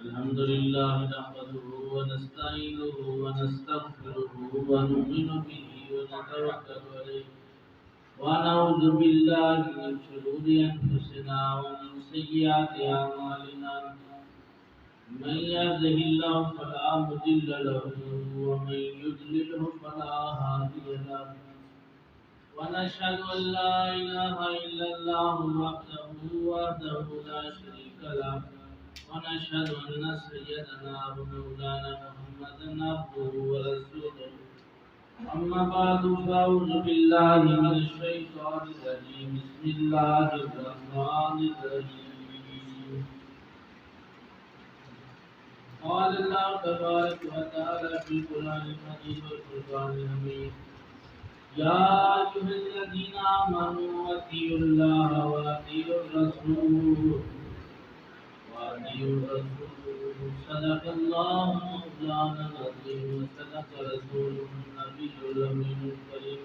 الحمد لله نحمده ونستعينه ونستغفره ونؤمن به ونتوكل عليه ونعوذ بالله من شرور أنفسنا ومن سيئات أعمالنا من يهده الله فلا مضل له ومن يضلله فلا هادي له ونشهد أن لا إله إلا الله وحده لا شريك له ونشهد أن سيدنا ومولانا محمدا عبده ورسوله أما بعد فأعوذ بالله من الشيطان الرجيم بسم الله الرحمن الرحيم قال الله تبارك وتعالى في القرآن المجيد والفرقان الحميد يا أيها الذين آمنوا أطيعوا الله وأطيعوا الرسول صدق الله مولانا العظيم وصدق رسوله النبي الأمين الكريم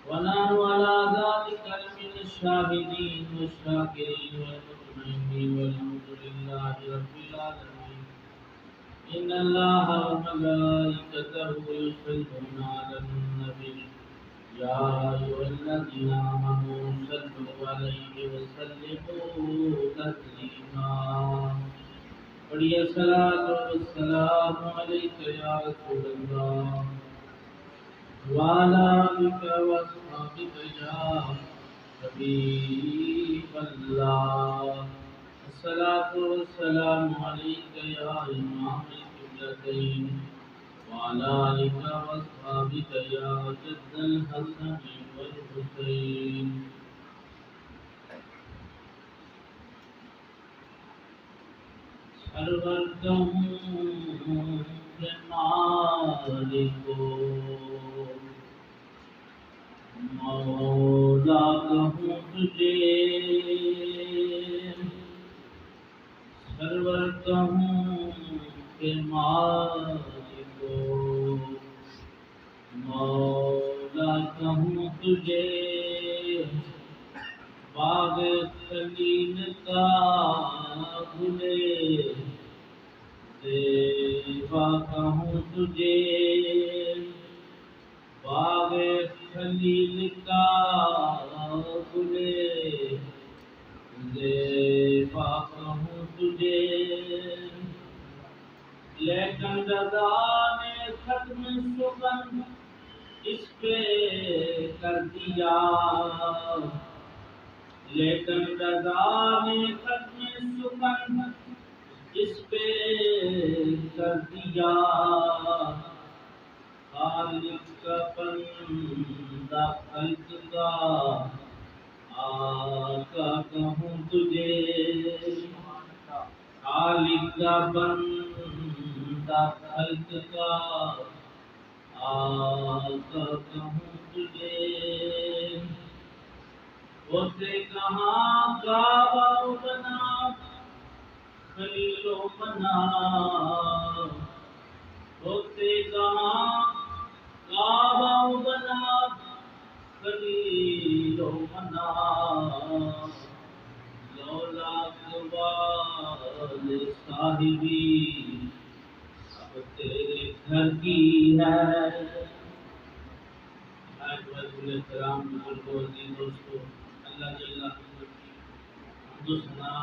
ونحن على ذلك من الشاهدين والشاكرين والمطمئنين والحمد لله رب العالمين إن الله وملائكته يصلون على النبي يا أيها الذين آمنوا صلوا عليه وسلموا تسليما بڑی الصلاة والسلام عليك يا رسول الله وعلى آلك وأصحابك يا حبيب الله الصلاة والسلام عليك يا إمام القبلتين وعلى آلك وأصحابك يا جد الحسن والحسين سرور کہوں کہ مالکو مولا کہوں تجھے سرور کہوں کہ مالکو مولا کہوں تجھے باغ خلیل کا گلے دیوا کہوں تجھے باغ خلیل کا گلے دیوا کہوں تجھے لیکن رضا نے ختم سخن اس پہ کر دیا لیکن رضا نے ختم سخن اس پہ کر دیا خالق کا بندہ خلق کا آقا کہوں تجھے خالق کا بندہ خلق کا آقا کہوں تجھے ہوتے کہاں کعبہ بنا خلیل و بنا ہوتے کہاں کعبہ بنا خلیل و بنا لولا اقبال صاحبی اب تیرے گھر کی ہے کرام بزرگوں عزیز دوستوں اللہ جل حمد و ثنا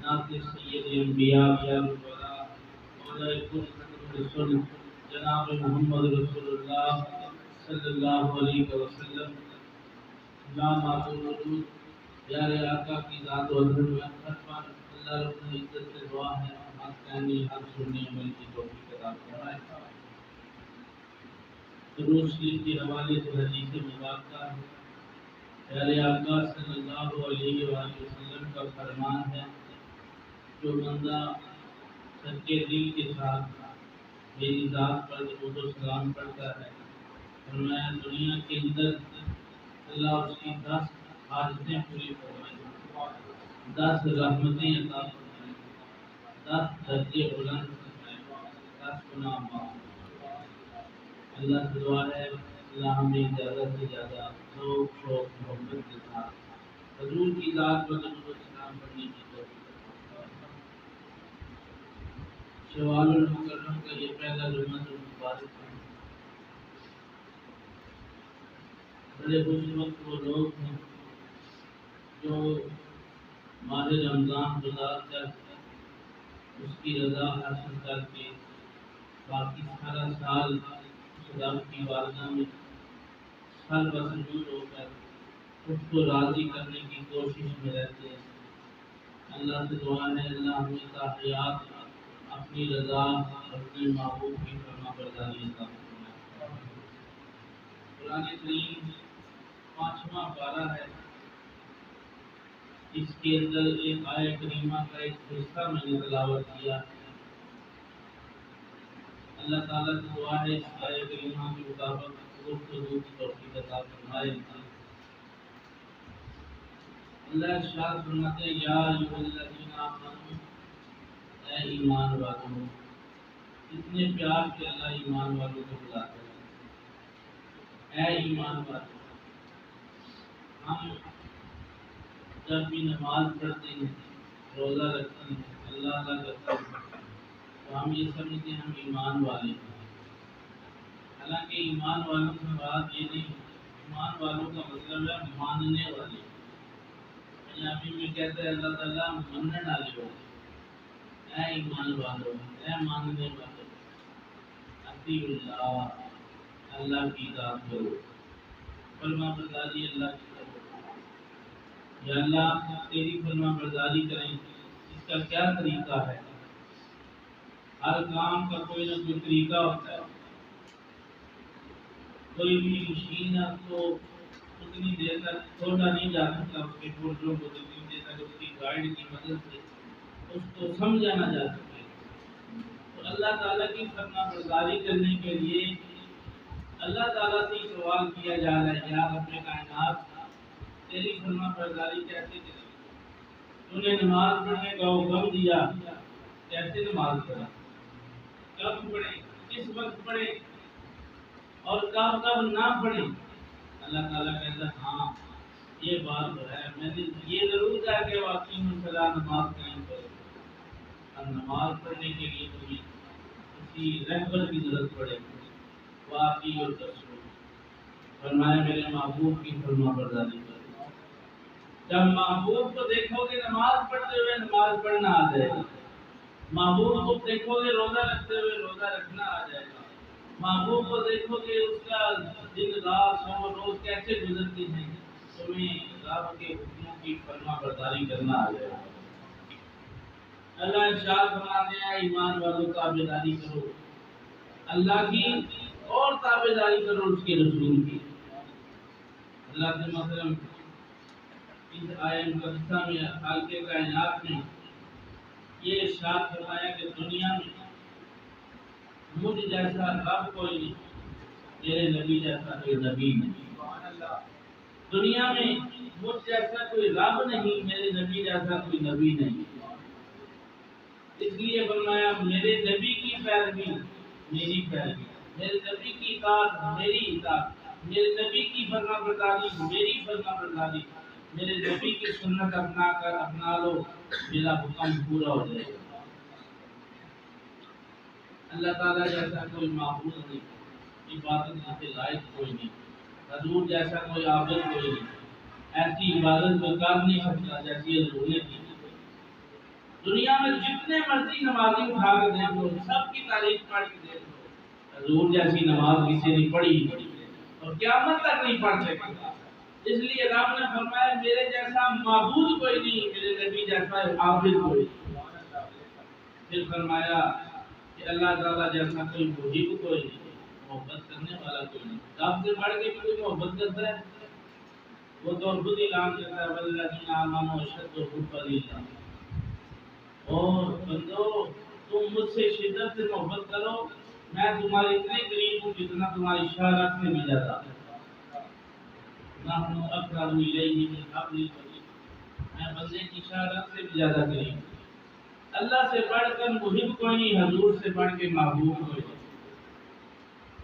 نعت سید انبیاء مولا رسول جناب محمد رسول اللہ صلی اللہ علیہ وسلم لا معدود وجود پیارے آقا کی ذات و حضرت میں خط پر اللہ رب العزت سے دعا ہے حق کہنے حق سننے عمل کی توفیق عطا فرمائے درود شریف کے حوالے سے حدیث مبارکہ ہے پیارے آقا صلی اللہ علیہ وآلہ وسلم کا فرمان ہے جو بندہ سچے دل کے ساتھ میری ذات پر درود و سلام پڑھتا ہے فرمایا دنیا کے اندر اللہ اس کی 10 حاجتیں پوری فرمائے 10 رحمتیں عطا فرمائے 10 درجے بلند فرمائے 10 گناہ معاف اللہ سے دعا ہے اللہ ہمیں زیادہ سے زیادہ ذوق شوق محبت کے ساتھ حضور کی ذات پر درود و سلام پڑھنے کی توفیق عطا فرمائے۔ شوال المکرم کا یہ پہلا جمعہ مبارک ہے۔ بڑے خوش وقت وہ لوگ ہیں جو ماہ رمضان گزار کر اس کی رضا حاصل کر کے باقی سارا سال اس رب کی بارگاہ میں سر بسجود ہو کر اس کو راضی کرنے کی کوشش میں رہتے ہیں۔ اللہ سے دعا ہے اللہ ہمیں تاحیات اپنی رضا اپنی محبوب کی فرما برداری عطا فرمائے۔ قرآن کریم 5واں پارہ ہے، اس کے اندر ایک آیت کریمہ کا ایک حصہ میں نے تلاوت کیا۔ اللہ تعالیٰ سے دعا ہے اس آیت کریمہ کے مطابق گفتگو کی توفیق عطا فرمائے۔ اللہ ارشاد فرماتے ہیں یا ایھا الذین آمنوا، اے ایمان والوں، اتنے پیار سے اللہ ایمان والوں کو بلاتا ہے۔ اے ایمان والوں، ہم جب بھی نماز پڑھتے ہیں، روزہ رکھتے ہیں، اللہ کرتے ہیں، تو ہم یہ سمجھتے ہیں ہم ایمان والے ہیں۔ حالانکہ ایمان والوں کی بات یہ نہیں، ایمان والوں کا مطلب ہے ماننے والے۔ پنجابی میں کہتے ہیں اللہ تعالیٰ منن والے والے، اے ایمان والوں، اے ماننے والے، اطیعوا اللہ، اللہ کی اطاعت کرو، فرما برداری اللہ کی کرو۔ یا اللہ تیری فرما برداری کریں، اس کا کیا طریقہ ہے؟ ہر کام کا کوئی نہ کوئی طریقہ ہوتا ہے۔ کوئی بھی مشین ہے تو اتنی دیر تک چھوڑا نہیں جا سکتا، اس کے پرزوں کو اتنی دیر تک اس کی گائیڈ کی مدد سے اس کو سمجھا نہ جا سکے۔ تو اللہ تعالیٰ کی فرما برداری کرنے کے لیے اللہ تعالیٰ سے سوال کیا جا رہا ہے، یا رب کائنات تیری فرما برداری کیسے کریں؟ تو نے نماز پڑھنے کا حکم دیا، کیسے نماز پڑھیں، کب پڑھیں، کس وقت پڑھیں اور کب کب نہ پڑھیں؟ اللہ تعالیٰ کہتا ہے ہاں یہ بات تو ہے، میں نے یہ ضرور کہا کہ واقعی مسئلہ نماز قائم کرو۔ اور نماز پڑھنے کے لیے تمہیں کسی رہبر کی ضرورت پڑے، واقعی اور رسول فرمایا میرے محبوب کی فرما برداری کرو۔ جب محبوب کو دیکھو گے نماز پڑھتے ہوئے، نماز پڑھنا آ جائے گا۔ محبوب کو دیکھو گے روزہ رکھتے ہوئے، روزہ رکھنا آ جائے گا۔ محبوب کو دیکھو گے اس کا دن رات سو روز کیسے گزرتی ہیں، تمہیں رب کے حکموں کی فرما برداری کرنا آ جائے گا۔ اللہ ارشاد فرماتے ہیں ایمان والوں تابعداری کرو اللہ کی، اور تابعداری کرو اس کے رسول کی۔ اللہ کے مثلاً اس آیت مقدسہ میں خالق کائنات میں یہ ارشاد فرمایا کہ دنیا میں مجھ جیسا رب کوئی نہیں، میرے نبی جیسا کوئی نبی نہیں۔ دنیا میں مجھ جیسا کوئی رب نہیں، میرے نبی جیسا کوئی نبی نہیں۔ اس لیے فرمایا میرے نبی کی پیروی میری پیروی، میرے نبی کی اطاعت میری اطاعت، میرے نبی کی فرما برداری میری فرما برداری، میرے نبی کی سنت اپنا لو، میرا حکم پورا ہو جائے گا۔ اللہ تعالیٰ جیسا کوئی معبود نہیں، عبادت کے لائق کوئی نہیں، حضور جیسا کوئی عابد کوئی نہیں، ایسی عبادت کو کر نہیں سکتا جیسی حضور نے کی۔ دنیا میں جتنے مرضی نمازی اٹھا کے دیکھو، سب کی تعریف پڑھ کے دیکھو، حضور جیسی نماز کسی نے پڑھی اور قیامت تک نہیں پڑھ سکتا۔ اس لیے رب نے فرمایا میرے جیسا معبود کوئی نہیں، میرے نبی جیسا عابد کوئی نہیں۔ پھر فرمایا کہ اللہ تعالیٰ جیسا کوئی محب کوئی نہیں، محبت کرنے والا کوئی نہیں۔ رب سے بڑھ کے بھی کوئی محبت کرتا ہے؟ وہ تو خود اعلان کرتا ہے والذین آمنوا اشد حبا للہ، اور بندو تم مجھ سے شدت سے محبت کرو، میں تمہارے اتنے قریب ہوں جتنا تمہاری شہرت سے بھی زیادہ۔ نحن اقرب الیہ من حبل الورید، میں بندے کی شہرت سے بھی زیادہ قریب۔ اللہ سے بڑھ کر محب کوئی نہیں، حضور سے بڑھ کے محبوب کوئی نہیں۔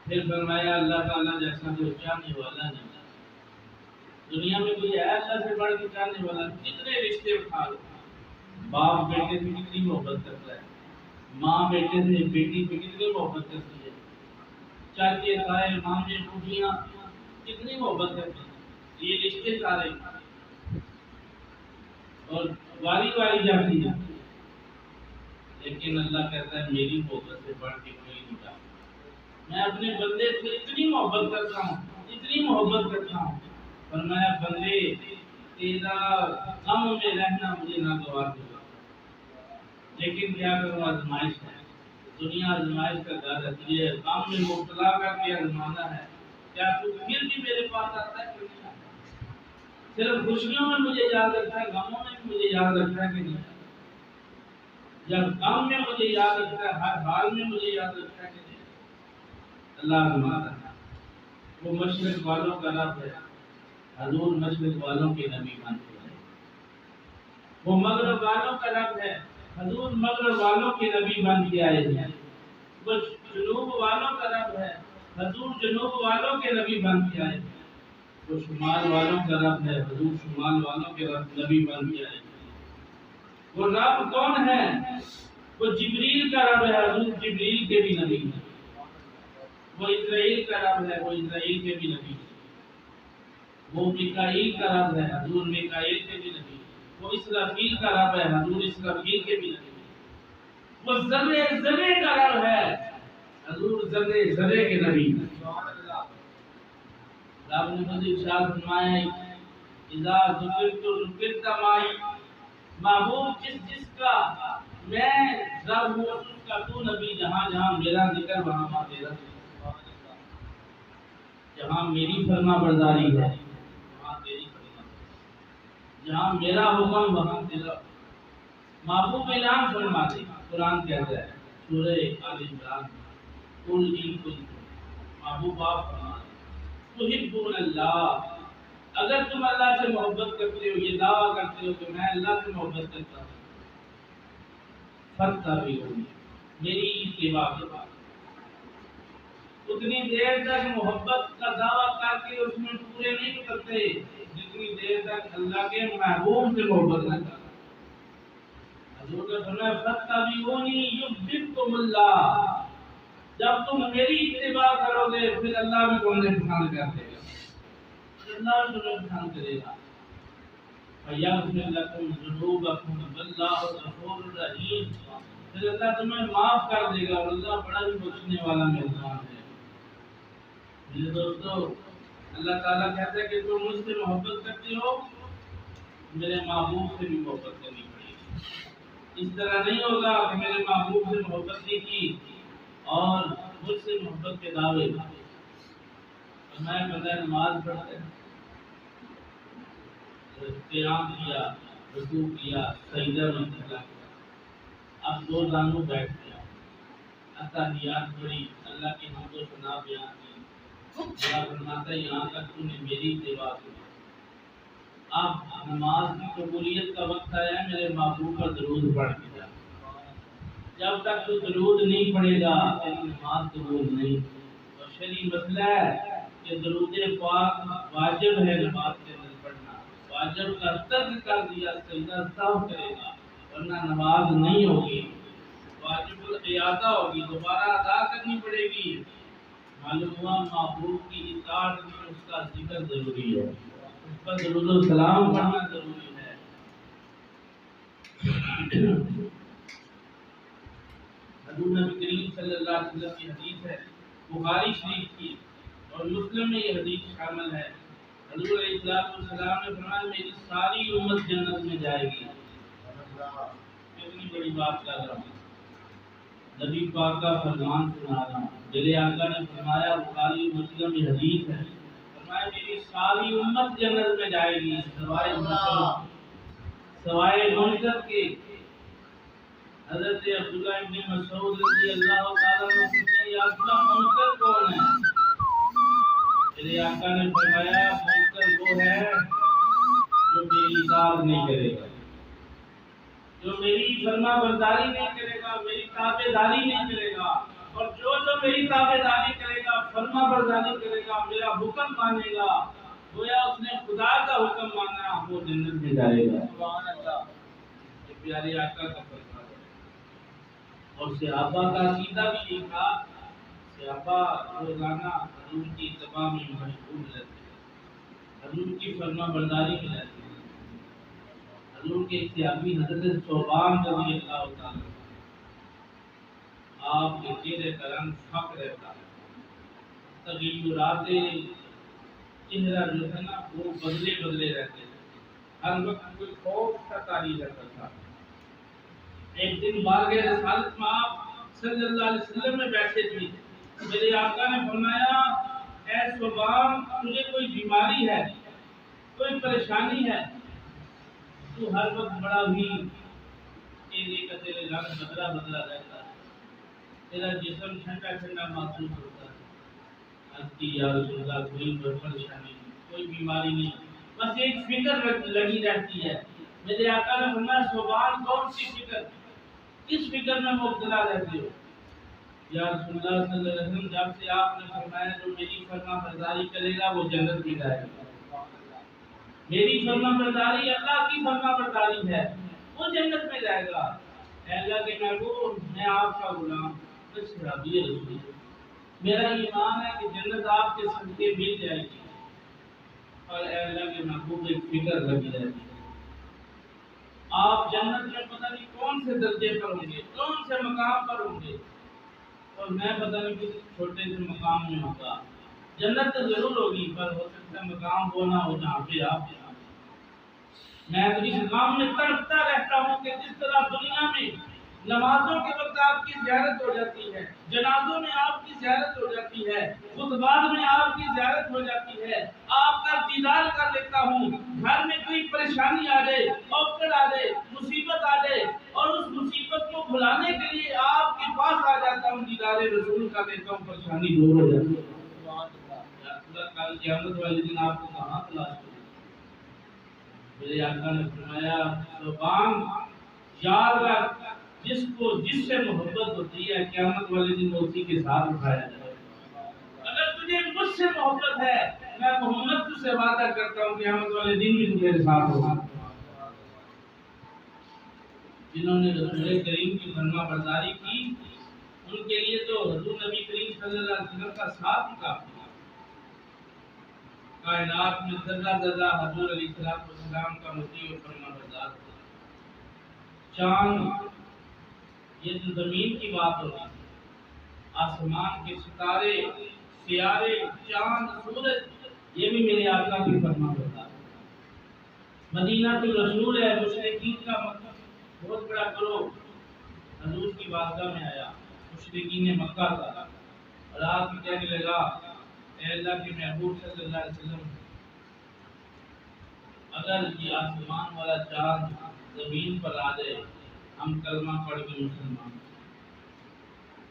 پھر فرمایا اللہ تعالیٰ جیسا کوئی چاہنے والا نہیں۔ دنیا میں کوئی ہے اللہ سے بڑھ کے چاہنے والا؟ کتنے رشتے اٹھا لو، باپ بیٹے سے کتنی محبت کرتا ہے، ماں بیٹے سے بیٹی سے کتنی محبت کرتی ہے، چاچے تائے مامے پھوپھیاں کتنی محبت کرتی ہیں، یہ رشتے سارے اور واری واری جاتی ہے، لیکن اللہ کہتا ہے میری محبت سے بڑھ کے کوئی نہیں جاتا۔ میں اپنے بندے سے اتنی محبت کرتا ہوں، اتنی محبت کرتا ہوں، فرمایا بندے تیرا غم میں رہنا مجھے ناگوار ہوگا، لیکن کیا کروں آزمائش ہے، دنیا آزمائش کا گھر ہے، تجھے غم میں مبتلا کر کے آزمانا ہے، کیا تو پھر بھی میرے پاس آتا ہے کہ نہیں؟ صرف خوشیوں میں مجھے یاد رکھتا ہے، غموں میں بھی مجھے یاد رکھتا ہے کہ نہیں؟ جب غم میں مجھے یاد رکھتا ہے، ہر حال میں مجھے یاد رکھتا ہے کہ نہیں؟ اللہ فرماتا ہے وہ مشرق والوں کا رب ہے، حضور مشرق والوں کے نبی بن کے آئے، وہ مغرب والوں کا رب ہے، حضور مغرب والوں کے نبی بن کے آئے ہیں، وہ جنوب والوں کا رب ہے، حضور جنوب والوں کے نبی بن کے آئے ہیں، وہ شمال والوں کا رب ہے، حضور شمال والوں کے رب نبی بن کے آئے ہیں۔ وہ رب کون ہے؟ وہ جبریل کا رب ہے، حضور جبریل کے بھی نبی ہیں۔ وہ اسرائیل کا رب ہے، وہ اسرائیل کے بھی نبی ہیں۔ وہ میکائیل کا رب ہے، حضور میکائیل کے بھی نبی ہیں۔ وہ اسرافیل کا رب ہے، حضور اسرافیل کے بھی نبی ہیں۔ وہ ذرے ذرے کا رب ہے، حضور ذرے ذرے کے نبی ہیں۔ رب نے مجھے ارشاد فرمایا اذا ذکرت ذکرت معی، محبوب جس کا میں رب ہوں اس کا تو نبی، جہاں جہاں میرا ذکر وہاں وہاں تیرا ذکر، جہاں میری فرما برداری ہے وہاں تیری فرما برداری، جہاں میرا حکم وہاں تیرا۔ محبوب اعلان فرما دے، قرآن کہتا ہے سورہ آل عمران قل ان کنتم، محبوب آپ فرما دے تحبون اللہ، اگر تم اللہ سے محبت کرتے ہو، یہ دعویٰ کرتے ہو کہ میں اللہ سے محبت کرتا ہوں، فاتبعونی، میری اتباع کرو۔ اتنی دیر تک محبت کا دعویٰ کر کے اس میں پورے نہیں کرتے جتنی دیر تک اللہ کے محبوب سے محبت نہ کرتے۔ حضور نے فرمایا فاتبعونی یحببکم اللہ، جب تم میری اتباع کرو گے پھر اللہ بھی تمہیں پسند کر دے گا، اللہ تمہیں پسند کرے گا۔ فَيَغْفِرْ لَكُمْ ذُنُوبَكُمْ وَاللَّهُ غَفُورٌ رَحِيمٌ، پھر اللہ تمہیں معاف کر دے گا اور اللہ بڑا ہی بخشنے والا مہربان ہے۔ میرے دوستو، اللہ تعالیٰ کہتا ہے کہ تم مجھ سے محبت کرتے ہو، میرے محبوب سے بھی محبت کرنی پڑے گی۔ اس طرح نہیں ہوگا کہ میرے محبوب سے محبت نہیں کی اور مجھ سے محبت کے دعوے، میں بندہ نماز پڑھتا ہے، قیام کیا، رکوع کیا، سجدہ میں چلا گیا، اب دو زانوں بیٹھ گیا، اتحیات پڑھی، اللہ کی حمد و ثنا بیان کی، اللہ فرماتا ہے یہاں تک تو نے میری اتباع کی، اب نماز کی قبولیت کا وقت آیا ہے، میرے محبوب پر درود پڑھ کے جا، جب تک تو درود نہیں پڑھے گا تیری نماز قبول نہیں۔ اور شرعی مسئلہ ہے کہ درود پاک واجب ہے نماز کے اندر پڑھنا، واجب کا ترک کر دیا سجدہ صاف کرے گا ورنہ نماز نہیں ہوگی، واجب الاعادہ ہوگی، دوبارہ ادا کرنی پڑے گی۔ معلوم ہوا محبوب کی اطاعت میں اس کا ذکر ضروری ہے، اس پر درود و سلام پڑھنا ضروری ہے۔ حضور نبی کریم صلی اللہ علیہ وسلم کی حدیث ہے، بخاری شریف کی اور مسلم میں یہ حدیث شامل ہے۔ حضور علیہ السلام نے فرمایا میری ساری امت جنت میں جائے گی۔ اتنی بڑی بات کر رہا ہوں، نبی پاک کا فرمان سنا رہا ہوں، میرے آقا نے فرمایا، بخاری مسلم میں حدیث ہے، فرمایا میری ساری امت جنت میں جائے گی سوائے منکر کے۔ حضرت عبداللہ ابن مسعود رضی اللہ تعالیٰ عنہ پوچھتے یا اللہ منکر کون ہے؟ میرے آقا نے فرمایا منکر وہ ہے جو میری اطاعت نہیں کرے گا، جو میری فرما برداری نہیں کرے گا، میری تابع داری نہیں کرے گا، اور جو میری تابع داری کرے گا، فرما برداری کرے گا، میرا حکم مانے گا، گویا اس نے خدا کا حکم مانا، وہ جنت میں جائے گا۔ سبحان اللہ، یہ پیارے آقا کا فرمان ہے۔ اور صحابہ کا عقیدہ بھی یہ تھا، صحابہ روزانہ حضور کی اتباع میں مشغول رہتے ہیں، حضور کی فرما برداری میں رہتے ہیں۔ حضور کے صحابی حضرت ثوبان رضی اللہ تعالیٰ، آپ کے چہرے کا رنگ فق رہتا ہے، تغیرات چہرہ جو ہے نا وہ بدلے بدلے رہتے ہیں، ہر وقت کوئی خوف کا تاری رہتا تھا۔ ایک دن بارگاہ رسالت میں آپ صلی اللہ علیہ وسلم میں بیٹھے تھے، میرے آقا نے فرمایا اے ثوبان تجھے کوئی بیماری ہے، کوئی پریشانی ہے؟ تو ہر وقت بڑا بھی چہرے کا تیرے رنگ بدلا بدلا رہتا ہے، تیرا جسم ٹھنڈا ٹھنڈا محسوس ہوتا ہے۔ عرض کی یا رسول اللہ کوئی پریشانی نہیں، کوئی بیماری نہیں، بس ایک فکر لگی رہتی ہے۔ میرے آقا نے فرمایا ثوبان کون سی فکر، کس فکر میں مبتلا رہتے ہو؟ یا رسول اللہ صلی اللہ علیہ وسلم جب سے آپ نے فرمایا جو میری فرما برداری کرے گا وہ جنت میں جائے گا، میری فرما برداری اللہ کی فرما برداری ہے، وہ جنت میں جائے گا۔ اے اللہ کے محبوب میں آپ کا غلام صحابی رسول، میرا ایمان ہے کہ جنت آپ کے صدقے مل جائے گی، اور اے اللہ کے محبوب ایک فکر لگی رہتی ہے، آپ جنت میں پتہ نہیں کون سے درجے پر ہوں گے، کون سے مقام پر ہوں گے، اور میں پتہ نہیں کسی چھوٹے سے مقام میں ہوگا۔ جنت تو ضرور ہوگی پر ہو سکتا ہے مقام وہ نہ ہو جہاں پہ آپ جائیں۔ میں تو اس غم میں تڑپتا رہتا ہوں کہ جس طرح دنیا میں نمازوں کے وقت آپ کی زیارت ہو جاتی ہے، جنازوں میں آپ کی زیارت ہو جاتی ہے، خطبات میں آپ کی زیارت ہو جاتی ہے، آپ کا دیدار کر لیتا ہوں، گھر میں کوئی پریشانی آ جائے، اوکڑ آ جائے، مصیبت آ جائے، اور اس مصیبت کو بھلانے کے لیے آپ کے پاس آ جاتا ہوں، دیدار رسول کر لیتا ہوں، پریشانی دور ہو جاتی ہے۔ کل قیامت والے دن آپ کو کہاں تلاش کریں؟ میرے آقا نے فرمایا ثوبان یاد رکھ، جس کو جس سے محبت ہوتی ہے قیامت والے دن اسی کے ساتھ اٹھایا جائے۔ اگر تجھے مجھ سے محبت ہے میں محمد تجھ سے وعدہ کرتا ہوں قیامت والے دن بھی تمہارے ساتھ ہوگا۔ جنہوں نے رسول کریم کی فرما برداری کی ان کے لیے تو حضور نبی کریم صلی اللہ علیہ وسلم کا ساتھ ہی کافی ہے۔ کائنات میں ذرہ ذرہ حضور علیہ السلام کا مطیع و فرما بردار تھا۔ چاند، یہ تو زمین کی بات ہوگی، آسمان کے ستارے، سیارے، چاند، سورج، یہ بھی میرے آقا کی فرما بردار ہے۔ مدینہ تو رسول ہے، مشرکین کا مطلب بہت بڑا گروہ حضور کی بارگاہ میں آیا، مشرکین مکہ کا، اور آپ کہنے لگا اے اللہ کے محبوب صلی اللہ علیہ وسلم اگر یہ آسمان والا چاند زمین پر آ جائے ہم کلمہ پڑھ کے مسلمان۔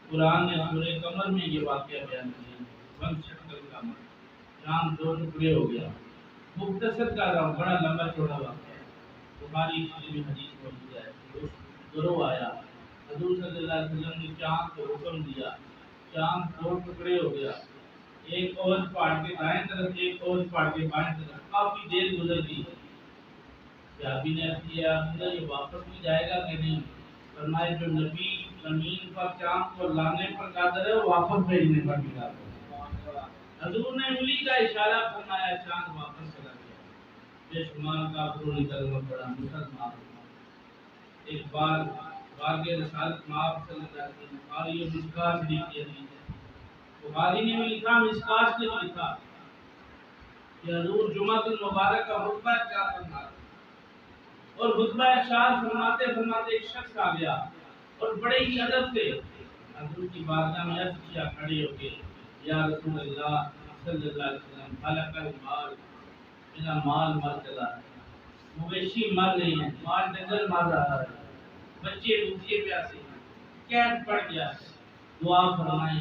قرآن نے سورہ قمر میں یہ واقعہ بیان کیا، بن شکل قمر، چاند دو ٹکڑے ہو گیا۔ مختصر کر رہا ہوں، بڑا لمبا چوڑا واقعہ ہے، بخاری شریف میں حدیث موجود ہے۔ گروہ آیا، حضور صلی اللہ علیہ وسلم نے چاند کو حکم دیا، چاند دو ٹکڑے ہو گیا، ایک اور پہاڑ کے دائیں طرف، ایک اور پہاڑ کے بائیں طرف، کافی دیر گزر گئی۔ صحابی نے کیا یہ واپس بھی جائے گا کہ نہیں؟ فرمایا جو نبی زمین پر چاند کو لانے پر قادر ہے وہ واپس بھیجنے پر بھی قادر ہے۔ حضور نے انگلی کا اشارہ فرمایا، چاند واپس چلا گیا۔ بے شمار کافروں نے کلمہ پڑھا، مسلمان۔ ایک بار بارگاہ رسالت میں آپ صلی اللہ علیہ وسلم بخاری اور مشکاہ شریف کی حدیث ہے، بخاری نے بھی لکھا، مشکاہ نے بھی لکھا کہ حضور جمعہ المبارک کا خطبہ ارشاد فرما رہے اور خطبہ ارشاد فرماتے فرماتے ایک شخص آ گیا اور بڑے ہی ادب سے حضور کی بارگاہ میں عرض کیا کھڑے ہو کے، یا رسول اللہ صلی اللہ علیہ وسلم خلق المال، میرا مال مر چلا ہے، مویشی مر رہی ہیں، مال ڈنگر مر رہا ہے، بچے بھوکے پیاسے ہیں، قحط پڑ گیا ہے، دعا فرمائیں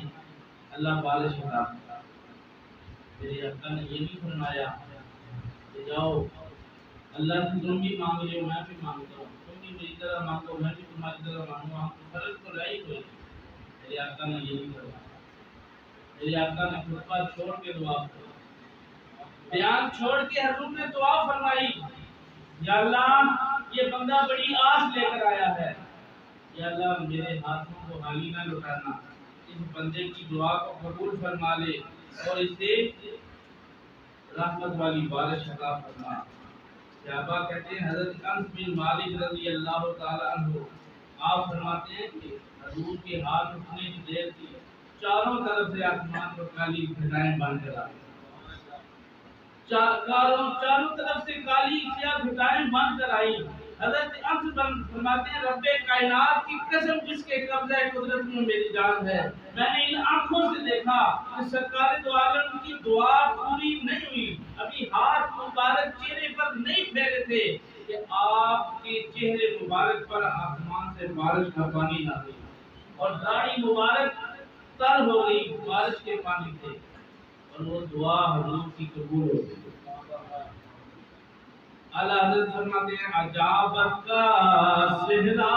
اللہ بارش عطا فرمائے۔ میرے آقا نے یہ بھی فرمایا کہ جاؤ اللہ سے تم بھی مانگ رہے ہو میں بھی مانگتا ہوں، تم بھی میری طرح مانگو میں بھی تمہاری طرح مانگوں، ہم کو فرق تو رہی کوئی۔ میرے آقا نے یہ بھی فرمایا، میرے آقا نے خطبہ چھوڑ کے دعا فرمائی، بیان چھوڑ کے حضور نے دعا فرمائی، یا اللہ یہ بندہ بڑی آس لے کر آیا ہے، یا اللہ میرے ہاتھوں کو خالی نہ لوٹانا، اس بندے کی دعا کو قبول فرما لے اور اسے رحمت والی بارش عطا فرما۔ صحابہ کہتے ہیں حضرت انس بن مالک رضی اللہ تعالی عنہ آپ فرماتے ہیں کہ حضور کے ہاتھ اٹھنے کی دیر تھی، چاروں طرف سے آسمان پر کالی گھٹائیں بن کر آئی، چاروں طرف سے کالی سیاہ گھٹائیں بن کر آئی۔ حضرت انس فرماتے ہیں رب کائنات کی قسم جس کے قبضہ قدرت میں میری جان ہے، میں نے ان آنکھوں سے دیکھا کہ سرکار دو عالم کی دعا پوری نہیں ہوئی، ابھی ہاتھ مبارک چہرے پر نہیں پھیرے تھے کہ آپ کے چہرے مبارک پر آسمان سے بارش کا پانی نازل اور داڑھی مبارک تر ہو گئی بارش کے پانی سے، اور وہ دعا حضور کی قبول ہو گئی۔ اعلیٰ حضرت فرماتے ہیں عجابت کا صحرا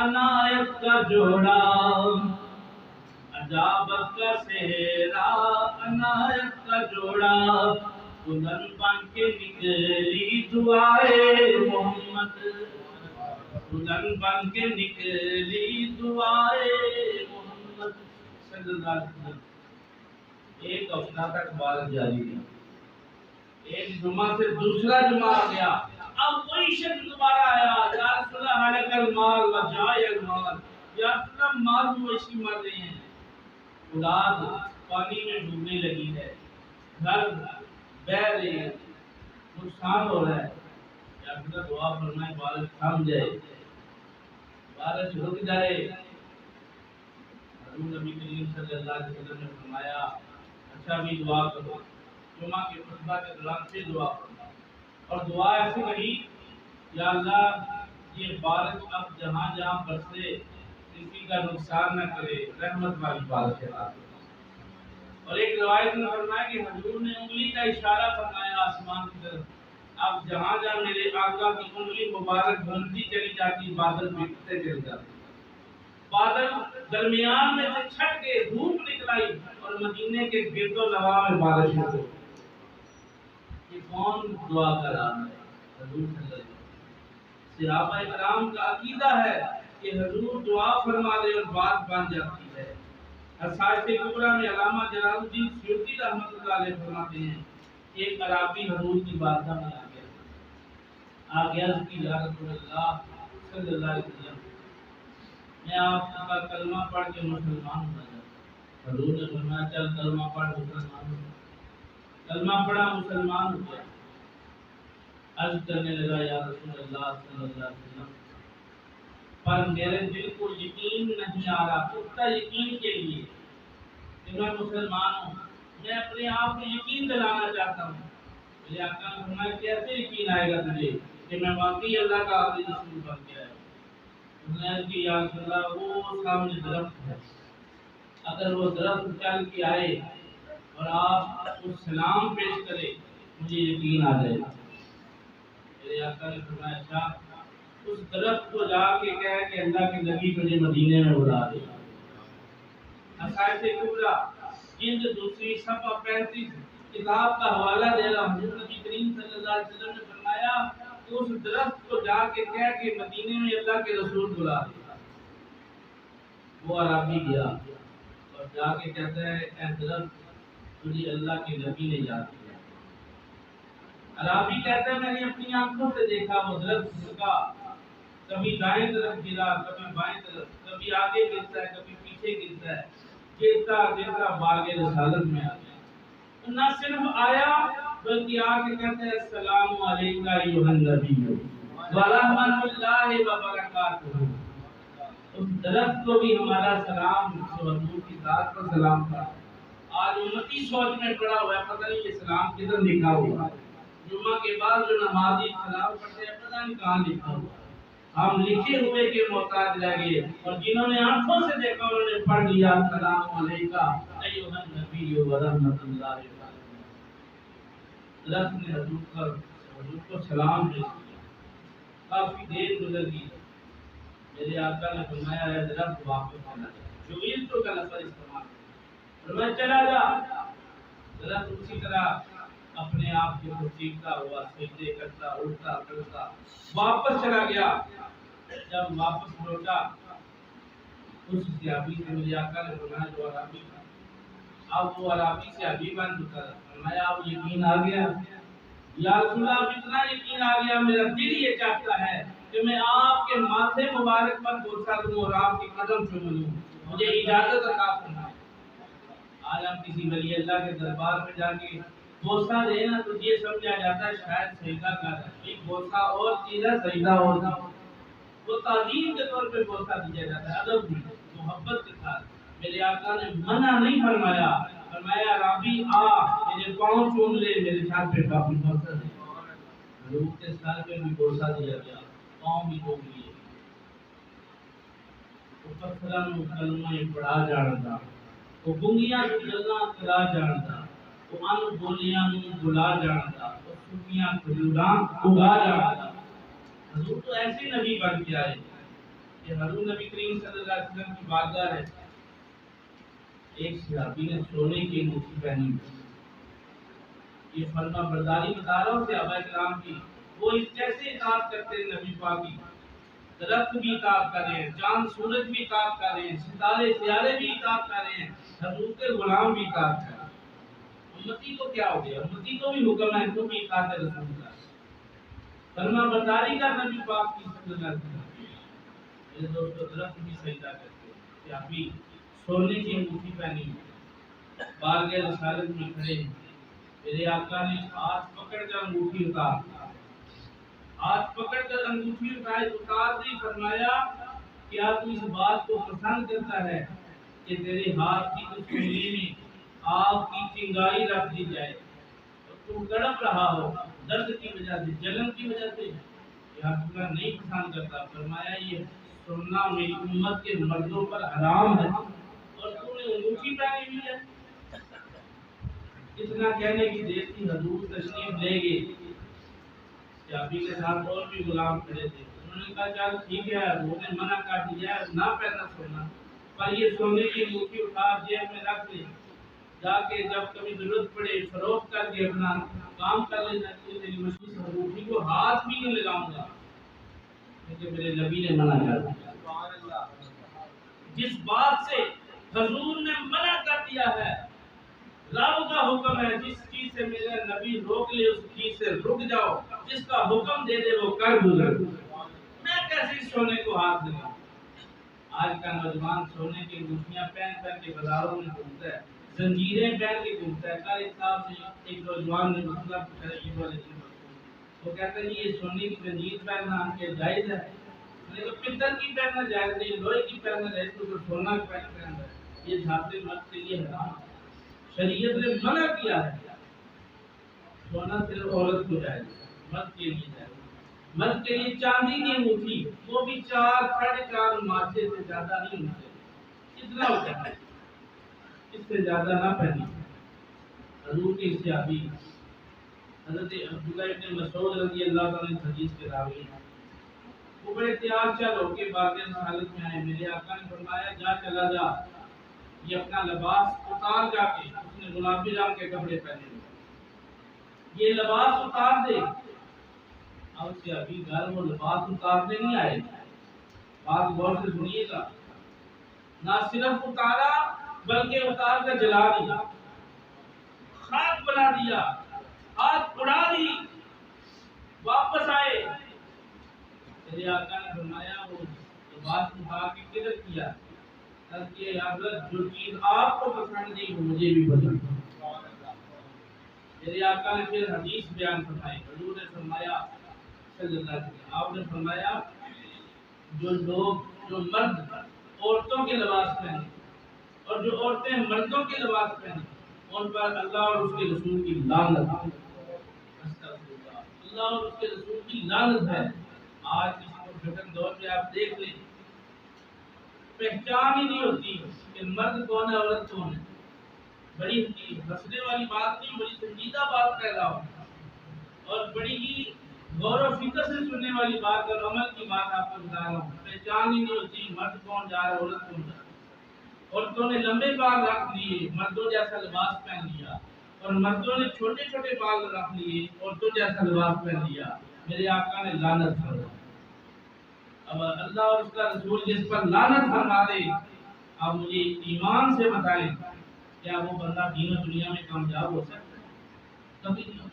عنایت کا جوڑا، عجابت کا صحرا عنایت کا جوڑا، دلہن بن کے نکلی دعائے محمد، دلہن بن کے نکلی دعائے محمد صلی اللہ علیہ وسلم۔ ایک ہفتہ تک بارش جاری رہی، ایک جمعہ سے دوسرا جمعہ آ گیا، اب وہی شخص دوبارہ آیا، یا رسول اللہ حلق المال و جائے المال، یا رسول اللہ مال مویشی مر رہے ہیں، اولاد پانی میں ڈوبنے لگی ہے، گھر بہ رہے ہیں، نقصان ہو رہا ہے، یا رسول اللہ دعا فرمائے بارش تھم جائے، بارش رک جائے۔ حضور نبی کریم صلی اللہ علیہ وسلم نے فرمایا اچھا بھی دعا کرو، جمعہ کے خطبہ کے دوران سے دعا کرنا، اور دعا ایسی رہی یا اللہ یہ بارش اب جہاں جہاں برسے کسی کا نقصان نہ کرے، رحمت والی بارش ہے۔ اور ایک روایت میں فرمایا کہ حضور نے انگلی کا اشارہ فرمایا آسمان کی طرف، اب جہاں جہاں میرے آقا کی انگلی مبارک بنتی چلی جاتی بادل بکھتے چلے جاتے، بادل درمیان میں سے چھٹ کے دھوپ نکلائی اور مدینے کے گرد و نواح میں بارش ہو گئی۔ یہ کون دعا کر رہا ہے؟ حضور صلی اللہ علیہ وسلم۔ صحابہ کرام کا عقیدہ ہے کہ حضور دعا فرما دے اور بات بن جاتی ہے۔ حصائص کبریٰ میں علامہ جلال الدین سیوطی رحمۃ اللہ علیہ فرماتے ہیں ایک عرابی حضور کی بارگاہ میں آ گیا کہ یا رسول اللہ صلی اللہ علیہ وسلم میں آپ کا کلمہ پڑھ کے مسلمان ہونا چاہتا ہوں۔ حضور نے فرمایا چل کلمہ پڑھ مسلمان ہو۔ کلمہ پڑھا مسلمان ہو گیا۔ عرض کرنے لگا یا رسول اللہ صلی اللہ علیہ وسلم پر میرے دل کو یقین نہیں آ رہا، پختہ یقین کے لیے کہ میں مسلمان ہوں، میں اپنے آپ کو یقین دلانا چاہتا ہوں۔ میرے آقا نے فرمایا کیسے یقین آئے گا تجھے کہ میں واقعی اللہ کا آخری رسول بن گیا ہے؟ اس نے عرض کی یا رسول اللہ وہ سامنے درخت ہے، اگر وہ درخت چل کے آئے اور آپ اس سلام پیش کرے مجھے یقین آ جائے گا۔ میرے آقا نے فرمایا اچھا اس درخت کو جا کے کہے کہ اللہ کے نبی مجھے مدینے میں بلا دے۔ حصائص کبریٰ جلد دوسری صفحہ 35 کتاب کا حوالہ دے رہا ہوں۔ نبی کریم صلی اللہ علیہ وسلم نے فرمایا کہ اس درخت کو جا کے کہے کہ مدینے میں اللہ کے رسول بلا دے۔ وہ عربی گیا اور جا کے کہتا ہے اے درخت تجھے اللہ کے نبی نے یاد کیا۔ عربی کہتا ہے میں نے اپنی آنکھوں سے دیکھا وہ درخت جھکا، کبھی دائیں طرف گرا کبھی بائیں طرف، کبھی آگے گرتا ہے کبھی پیچھے گرتا ہے، گرتا گرتا باغ رسالت میں آ گیا۔ نہ صرف آیا بلکہ آ کے کہتے ہیں السلام علیکم ایھا النبی ورحمۃ اللہ وبرکاتہ۔ اس درخت کو بھی ہمارا سلام حضور کی ذات پر سلام تھا۔ آج امتی سوچ میں پڑا ہوا ہے پتہ نہیں یہ سلام کدھر لکھا ہوا ہے۔ جمعہ کے بعد جو نمازی سلام پڑھتے ہیں پتہ نہیں کہاں لکھا ہوا ہے۔ ہم لکھے ہوئے کے محتاج رہ گئے اور جنہوں نے آنکھوں سے دیکھا انہوں نے پڑھ لیا السلام علیکم ایھا النبی ورحمۃ اللہ وبرکاتہ۔ درخت نے حضور کو سلام پیش کیا، کافی دیر گزر گئی، میرے آقا نے فرمایا ہے درخت واپس چلا جا، جوئیل تو کا لفظ استعمال فرمایا چلا جا۔ درخت اسی طرح اپنے آپ کو سیکھتا ہوا سجدے کرتا اٹھتا کرتا واپس چلا گیا۔ جب واپس لوٹا اس صحابی سے میرے آقا نے فرمایا جو عربی تھا، اب وہ عربی صحابی بن چکا تھا، فرمایا اب یقین آ گیا یا رسول اللہ، اب اتنا یقین آ گیا میرا دل یہ چاہتا ہے کہ میں آپ کے ماتھے مبارک پر بوسہ دوں اور آپ کے قدم چوم لوں، مجھے اجازت عطا فرمائے۔ آج ہم کسی ولی اللہ کے دربار میں جا کے بوسہ دینا تو یہ سمجھا جاتا ہے شاید سجدہ کر رہا ہے، بوسہ اور چیز ہے، سجدہ اور چیز ہے۔ وہ تعظیم کے طور پہ بوسہ دیا جاتا ہے، ادب بھی محبت کے ساتھ۔ میرے آقا نے منع نہیں فرمایا، فرمایا رابی آ میرے پاؤں چوم لے، میرے سر پہ کافی بوسہ دے۔ حضور کے سر پہ بھی بوسہ دیا گیا، پاؤں بھی چوم لیے۔ وہ پتھراں نوں کلمہ پڑھا جاندا، وہ گنگیاں نوں گلاں کرا جاندا، وہ ان بولیاں نوں بلا جاندا، وہ سکیاں کھجوراں اگا جاندا۔ حضور تو ایسے نبی بن کے آئے کہ حضور نبی کریم صلی اللہ علیہ وسلم کی بارگاہ ہے، ایک صحابی نے سونے کی انگوٹھی پہنی ہوئی، یہ فرما برداری بتا رہا ہوں صحابہ کرام کی، وہ اس جیسے اطاعت کرتے ہیں نبی پاک کی، درخت بھی اطاعت کر رہے ہیں، چاند سورج بھی اطاعت کر رہے ہیں، ستارے سیارے بھی اطاعت کر رہے ہیں، حضور کے غلام بھی اطاعت کر رہے ہیں۔ امتی کو کیا ہو گیا؟ امتی کو بھی حکم ہے تو بھی اطاعت رسول کا، فرما برداری کا نبی پاک کی صلی اللہ علیہ وسلم۔ میرے دوستو درخت بھی سجدہ کرتے ہیں، کہ ابھی سونے کی انگوٹھی پہنی ہوئی، بارگاہ رسالت میں کھڑے ہیں، میرے آقا نے ہاتھ پکڑ کر انگوٹھی اتار، ہاتھ پکڑ کر انگوٹھی اتار دی، فرمایا کیا تو اس بات کو پسند کرتا ہے کہ تیرے ہاتھ کی کچھ انگلی میں آگ کی چنگاری رکھ دی جائے اور تو تڑپ رہا ہو درد کی وجہ سے، جلن کی وجہ سے؟ یا رسول اللہ نہیں پسند کرتا، فرمایا یہ سننا میری امت کے مردوں پر حرام ہے اور تو نے انگوٹھی پہنی ہوئی ہے۔ اتنا کہنے کی دیر تھی، حضور تشریف لے گئے، صحابی کے ساتھ اور بھی غلام کھڑے تھے، انہوں نے کہا چل ٹھیک ہے، وہ نے منع کر دیا ہے نہ پہنا سونا، پر یہ سونے کی انگوٹھی اٹھا جیب میں رکھ لے، جا کے جب کبھی ضرورت پڑے فروخت کر کے اپنا کام کر لینا چاہیے، میری مشکل انگوٹھی کو ہاتھ بھی نہیں لگاؤں گا کیونکہ میرے نبی نے منع کر دیا۔ جس بات سے حضور نے منع کر دیا ہے، رب کا حکم ہے جس چیز سے میرا نبی روک لے اس چیز سے رک جاؤ، جس کا حکم دے دے وہ کر گزر۔ میں کیسے سونے کو ہاتھ لگاؤں؟ آج کا نوجوان سونے کی انگوٹھیاں پہن کے بازاروں میں گھومتا ہے، زنجیریں پہن کے گھومتا ہے۔ کل ایک صاحب سے ایک نوجوان نے مسئلہ پوچھا عید والے دن، وہ کہتا ہے یہ سونے کی زنجیر پہننا کیا جائز ہے؟ میں نے کہا پتل کی پہننا جائز نہیں، لوہے کی پہننا جائز، تو سونا پہننا ہے، یہ دھاتے مرد کے لیے حرام ہے۔ شریعت نے منع کیا ہے، سونا صرف عورت کو جائز ہے، مرد کے لیے جائز ہے۔ مرد کے لیے چاندی کی انگوٹھی، وہ بھی 4-4.5 ماچے سے زیادہ نہیں ہوتے، اتنا ہوتا ہے، اس سے زیادہ نہ پہنی۔ حضور کے صحابی حضرت عبداللہ ابن مسعود رضی اللہ عنہ حدیث کے راوی ہیں، وہ بڑے تیار چل ہو کے باغ حالت میں آئے، میرے آقا نے فرمایا جا چلا جا، یہ اپنا لباس اتار، جا کے اس نے گلابی رنگ کے کپڑے پہنے ہوئے، یہ لباس اتار دے۔ اب سے ابھی گھر وہ لباس اتارنے نہیں آئے، بات غور سے سنیے گا، نہ صرف اتارا بلکہ اتار کر جلا دیا، خاک بنا دیا، آگ اڑا دی، واپس آئے۔ میرے آقا نے فرمایا وہ لباس اتار کے کدھر کیا؟ کہ حضرت جو چیز آپ کو پسند نہیں وہ مجھے بھی پسند ہے۔ میرے آقا نے پھر حدیث بیان فرمائی، حضور نے فرمایا صلی اللہ علیہ وسلم، آپ نے فرمایا جو مرد عورتوں کے لباس پہنے اور جو عورتیں مردوں کے لباس پہنے ان پر اللہ اور اس کے رسول کی لعنت ہے۔ اللہ اور اس کے رسول کی لعنت ہے۔ آج اس فتن دور میں آپ دیکھ لیں، پہچان ہی نہیں ہوتی کہ مرد کون ہے عورت کون ہے۔ بڑی ہنسنے والی بات نہیں، بڑی سنجیدہ بات کہہ رہا ہوں اور بڑی ہی غور و فکر سے سننے والی بات اور عمل کی بات آپ کو بتا رہا ہوں۔ پہچان ہی نہیں ہوتی مرد کون جا رہا ہے عورت کون جا رہا ہے۔ عورتوں نے لمبے بال رکھ لیے، مردوں جیسا لباس پہن لیا، اور مردوں نے چھوٹے چھوٹے بال رکھ لیے، عورتوں جیسا لباس پہن لیا۔ میرے آقا نے لعنت فرمائی۔ اب اللہ اور اس کا رسول جس پر لعنت فرما دے، آپ مجھے ایمان سے بتائیں کیا وہ بندہ دین و دنیا میں کامیاب ہو سکتا ہے؟ کبھی نہیں۔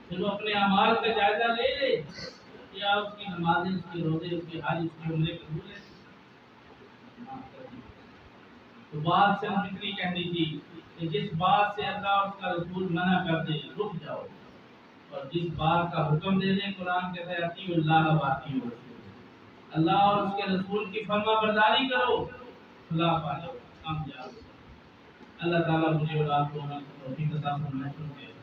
پھر وہ اپنے اعمال کا جائزہ لے لے، کیا اس کی نمازیں، اس کے روزے، اس کے حج، اس کے عمرے قبول ہیں؟ تو بات صرف اتنی کہنی تھی کہ جس بات سے اللہ اور اس کا رسول منع کر دے رک جاؤ، اور جس بات کا حکم دے دیں قرآن کہتا ہے اطیعوا اللہ و اطیعوا الرسول، اللہ اور اس کے رسول کی فرما برداری کرو، فلاح پا جاؤ، کامیاب۔ اللہ تعالیٰ مجھے اور آپ کو توفیق عطا فرمائے۔